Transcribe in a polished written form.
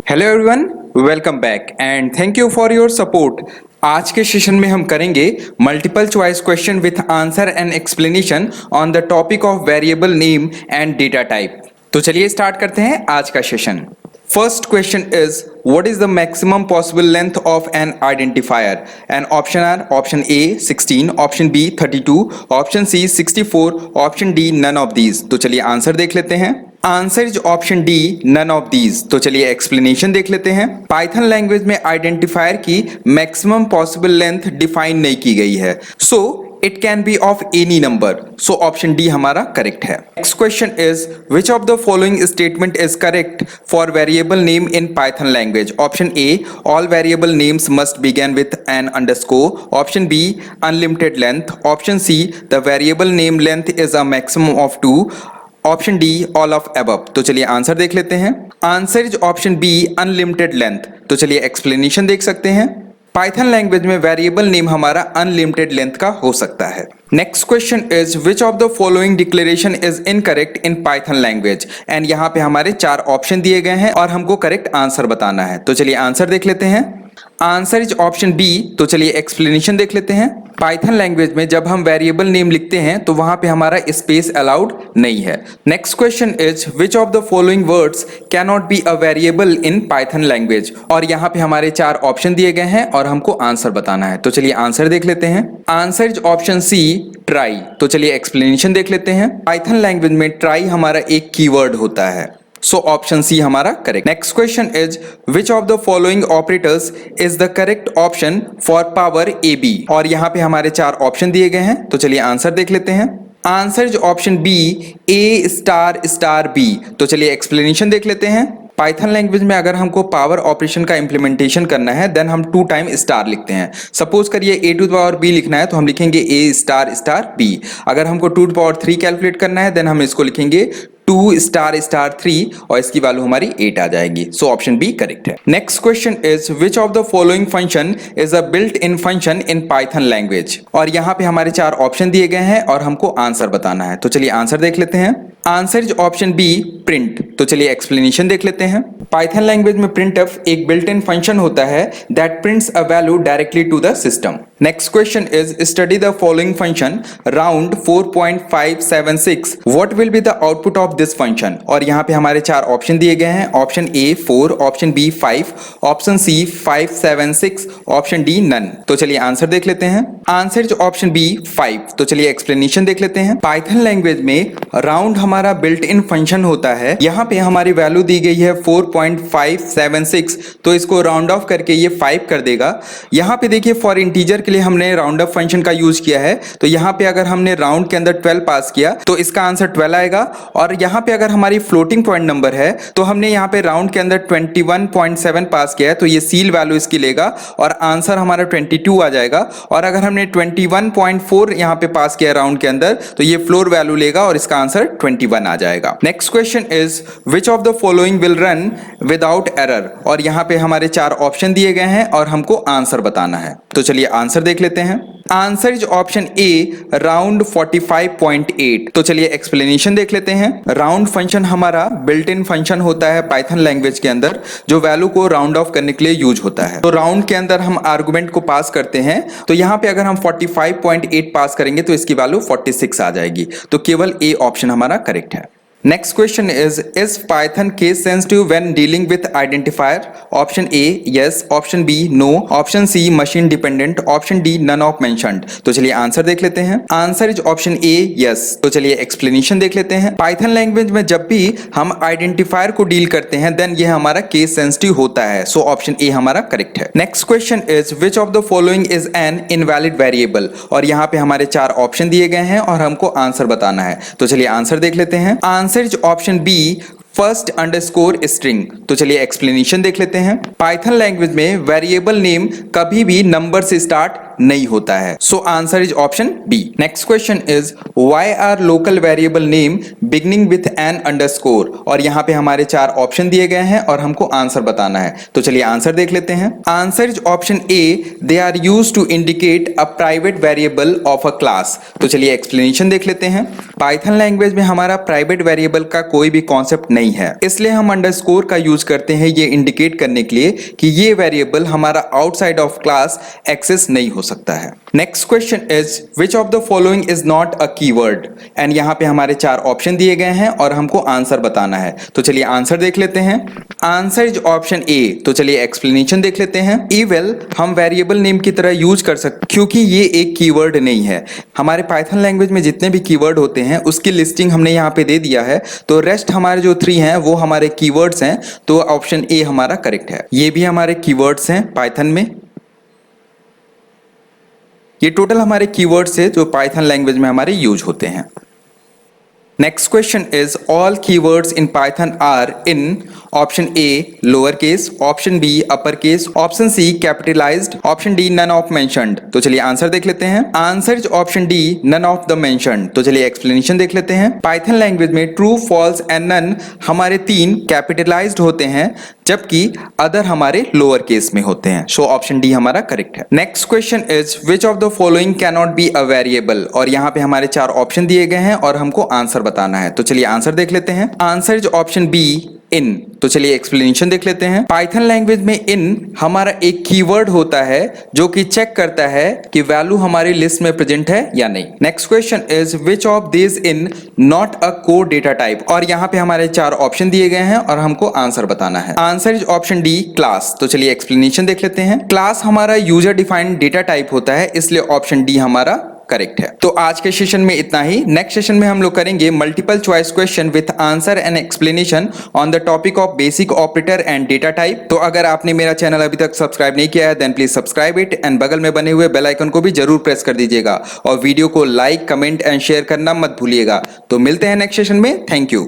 Hello everyone, welcome back and thank you for your support. आज के session में हम करेंगे multiple choice question with answer and explanation on the topic of variable name and data type. तो चलिए start करते हैं आज का session. First question is, what is the maximum possible length of an identifier? And option are option A 16, option B 32, option C 64, option D none of these। तो चलिए answer देख लेते हैं। Answer is option D none of these. तो चलिए explanation देख लेते हैं। पाइथन लैंग्वेज में आइडेंटिफायर की मैक्सिमम पॉसिबल लेंथ डिफाइन नहीं की गई है, so it can be of any number. So option D हमारा करेक्ट है। Next question is which of the following statement is correct for variable name in Python language? Option A all variable names must begin with an underscore, option B unlimited length, option C the variable name length is a maximum of 2, option D all of above. तो चलिए answer देख लेते हैं। Answer is option B unlimited length. तो चलिए explanation देख सकते हैं। पाइथन लैंग्वेज में वेरिएबल नेम हमारा अनलिमिटेड लेंथ का हो सकता है। Next question is which of the following declaration is incorrect in Python language? And यहाँ पे हमारे 4 ऑप्शन दिए गए हैं और हमको करेक्ट आंसर बताना है। तो चलिए आंसर देख लेते हैं। Answer is option B. तो चलिए एक्सप्लेनेशन देख लेते हैं। पाइथन लैंग्वेज में जब हम वेरिएबल नेम लिखते हैं तो वहां पे हमारा स्पेस अलाउड नहीं है। Next question is which of the following words can not be a variable in Python language? और यहाँ पे हमारे 4 ऑप्शन दिए गए हैं और हमको आंसर बताना है। तो चलिए आंसर देख लेते हैं। Answer is option C try. तो चलिए एक्सप्लेनेशन देख लेते हैं। पाइथन लैंग्वेज में ट्राई हमारा एक कीवर्ड होता है, सो ऑप्शन सी हमारा correct. Next question is which of the following operators is the correct option for power A B? और यहाँ पे हमारे 4 ऑप्शन दिए गए हैं। तो चलिए आंसर देख लेते हैं। Answer is option B A star star B. तो चलिए एक्सप्लेनेशन देख लेते हैं। पाइथन लैंग्वेज में अगर हमको पावर ऑपरेशन का इंप्लीमेंटेशन करना है देन हम 2 टाइम स्टार लिखते हैं। सपोज करिए a to the power b लिखना है तो हम लिखेंगे a स्टार स्टार b। अगर हमको 2 टू द पावर 3 कैलकुलेट करना है देन हम इसको लिखेंगे 2 स्टार स्टार 3 और इसकी वैल्यू हमारी 8 आ जाएगी। सो ऑप्शन बी करेक्ट है। Next question is which of the following function is a built in function in Python language? और यहाँ पे हमारे 4 ऑप्शन दिए गए हैं और हमको आंसर बताना है। तो चलिए आंसर देख लेते हैं। Answer is option B print. तो चलिए एक्सप्लेनेशन देख लेते हैं। पाइथन लैंग्वेज में प्रिंटफ एक बिल्ट इन फंक्शन होता है that prints a value directly to the system. Next question is study the following function round 4.576, what will be the output of this function? और यहाँ पे हमारे 4 ऑप्शन दिए गए हैं। Option A 4, option B 5, option C 576, option D none. तो चलिए answer देख लेते हैं। Answer is option B 5। तो चलिए एक्सप्लेनेशन देख लेते हैं। पाइथन लैंग्वेज में राउंड हमारा बिल्ट इन फंक्शन होता है। यहाँ पे हमारी वैल्यू दी गई है 4.576, तो इसको राउंड ऑफ करके ये 5 कर देगा। यहाँ पे देखिए फॉर इंटीजर के लिए हमने राउंड ऑफ फंक्शन का यूज किया है, तो यहाँ पे अगर हमने राउंड के अंदर 12 पास किया तो इसका आंसर 12 आएगा। और यहाँ पे अगर हमारी फ्लोटिंग पॉइंट नंबर है तो हमने यहाँ पे राउंड के अंदर 21.7 पास किया है, तो ये सील वैल्यू इसकी लेगा और आंसर हमारा 22 आ जाएगा। और अगर हमने 21.4 यहाँ पे पास किया राउंड के अंदर तो ये फ्लोर वैल्यू लेगा और इसका आंसर 21 आ जाएगा। Next question is which of the following will run without error? और यहाँ पे हमारे 4 ऑप्शन दिए गए हैं और हमको आंसर बताना है। तो चलिए आंसर देख लेते हैं। Answer is option A round 45.8। तो चलिए एक्सप्लेनेशन देख लेते हैं। राउंड फंक्शन हमारा बिल्ट इन फंक्शन होता है पाइथन लैंग्वेज के अंदर, जो वैल्यू को राउंड ऑफ करने के लिए यूज होता है। तो राउंड के अंदर हम आर्गुमेंट को पास करते हैं, तो यहाँ पे अगर हम 45.8 पास करेंगे तो इसकी वैल्यू 46 आ जाएगी। तो केवल ए ऑप्शन हमारा करेक्ट है। Next question is Python case sensitive when dealing with identifier? Option A yes, option B no, option C machine dependent, option D none of mentioned। तो चलिए आंसर देख लेते हैं। Answer is option A yes। तो चलिए explanation देख लेते हैं। पाइथन लैंग्वेज में जब भी हम आइडेंटिफायर को डील करते हैं देन ये हमारा केस सेंसिटिव होता है, सो ऑप्शन ए हमारा करेक्ट है। Next question is which of the following is an invalid variable? और यहाँ पे हमारे 4 ऑप्शन दिए गए हैं और हमको आंसर बताना है। तो चलिए आंसर देख लेते हैं। Answer is option B first underscore string. तो चलिए एक्सप्लेनेशन देख लेते हैं। पाइथन लैंग्वेज में वेरिएबल नेम कभी भी नंबर से स्टार्ट नहीं होता है। So answer is option B. Next question is why are local variable name beginning with an underscore, और यहाँ पे हमारे चार ऑप्शन दिए गए हैं और हमको आंसर बताना है। तो चलिए आंसर देख लेते हैं। Answer is option A, they are used to indicate a private variable of a class. तो चलिए एक्सप्लेनेशन देख लेते हैं। पाइथन लैंग्वेज में हमारा प्राइवेट वेरिएबल का कोई भी कॉन्सेप्ट नहीं है, इसलिए हम अंडरस्कोर का यूज करते हैं ये इंडिकेट करने के लिए कि ये वेरिएबल हमारा आउटसाइड ऑफ क्लास एक्सेस नहीं हो सकता है। Next question is which of the following is not a keyword, and यहाँ पे हमारे चार ऑप्शन दिए गए हैं और हमको आंसर बताना है। तो चलिए आंसर देख लेते हैं। आंसर इज ऑप्शन ए। तो चलिए एक्सप्लेनेशन देख लेते हैं। इवेल हम वेरिएबल नेम की तरह यूज कर सकते क्योंकि ये एक कीवर्ड नहीं है। हमारे पाइथन लैंग्वेज में जितने भी कीवर्ड होते हैं उसकी लिस्टिंग हमने यहाँ पे दे दिया है, तो रेस्ट हमारे जो 3 हैं वो हमारे कीवर्ड्स हैं, तो ऑप्शन ए हमारा करेक्ट है। ये भी हमारे कीवर्ड्स हैं पाइथन में। ये टोटल हमारे कीवर्ड्स है जो पाइथन लैंग्वेज में हमारे यूज होते हैं। Next question is all keywords in Python are in option A lowercase, option B uppercase, option C capitalized, option D none of mentioned। तो चलिए आंसर देख लेते हैं। Answer is option D none of the mentioned। तो चलिए explanation देख लेते हैं। पाइथन लैंग्वेज में ट्रू, फॉल्स एंड नन हमारे 3 कैपिटलाइज्ड होते हैं, जबकि अदर हमारे लोअर केस में होते हैं। सो ऑप्शन डी हमारा करेक्ट है। Next question is which of the following can not be a variable, और यहाँ पे हमारे 4 ऑप्शन दिए गए हैं और हमको आंसर बताना है। तो चलिए आंसर देख लेते हैं। Answer is option be in. तो चलिए एक्सप्लेनेशन देख लेते हैं। पाइथन लैंग्वेज में इन हमारा एक कीवर्ड होता है जो कि चेक करता है कि वैल्यू हमारी लिस्ट में प्रेजेंट है या नहीं। Next question is which of this in not a code data type, और यहाँ पे हमारे 4 ऑप्शन दिए गए हैं और हमको आंसर बताना है। Answer is option D class. तो चलिए एक्सप्लेनेशन देख लेते हैं। क्लास हमारा यूजर डिफाइंड डेटा टाइप होता है, इसलिए ऑप्शन डी हमारा करेक्ट है। तो आज के सेशन में इतना ही। नेक्स्ट सेशन में हम लोग करेंगे multiple choice question with answer and explanation on the topic of basic operator and data type. तो अगर आपने मेरा चैनल अभी तक सब्सक्राइब नहीं किया है then please subscribe it, and बगल में बने हुए बेल आइकन को भी जरूर प्रेस कर दीजिएगा, और वीडियो को लाइक, कमेंट एंड शेयर करना मत भूलिएगा। तो मिलते हैं नेक्स्ट सेशन में। Thank you.